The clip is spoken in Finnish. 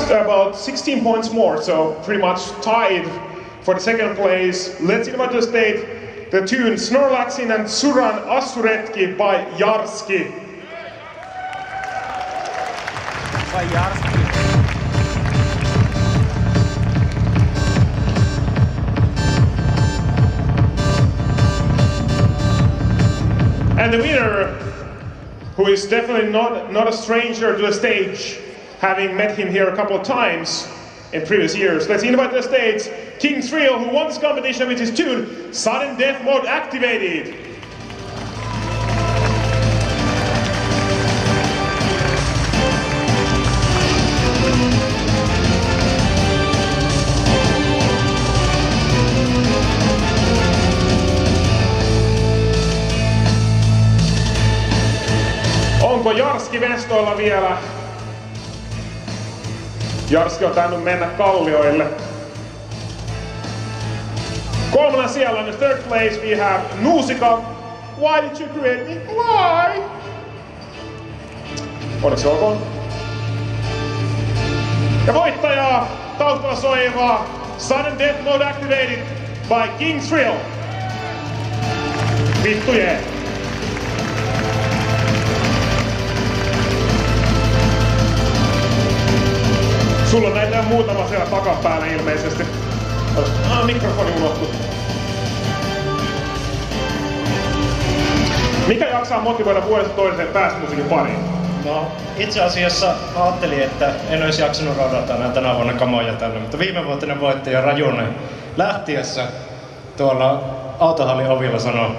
About 16 points more, so pretty much tied for the second place. Let's invite to the stage the tune Snorlaxin and Suran Asuretki by Jarski. By Jarski. And the winner, who is definitely not a stranger to the stage, having met him here a couple of times in previous years. Let's invite to the stage King Thrill, who won this competition with his tune Sudden Death Mode Activated. Onko Jarski Vestoilla vielä? Jarski on tainnut mennä kallioille. Kolmannella siellä in the third place we have Nuusika. Why did you create me? Why? Onneksi olkoon. Ja voittajaa taustalla soivaa Sudden Death Mode Activated by King Thrill. Vittu jee. Sulla on näitä muutama siellä takapäällä ilmeisesti. Mikrofoni unohtui. Mikä jaksaa motivoida vuodesta toiseen pääsymusiikin pariin? No, itse asiassa ajattelin, että en olisi jaksanut odottaa näitä tänä vuonna kamoja tänne, mutta viime vuotinen voittaja Rajunen lähtiessä tuolla autohallin ovilla sanoi,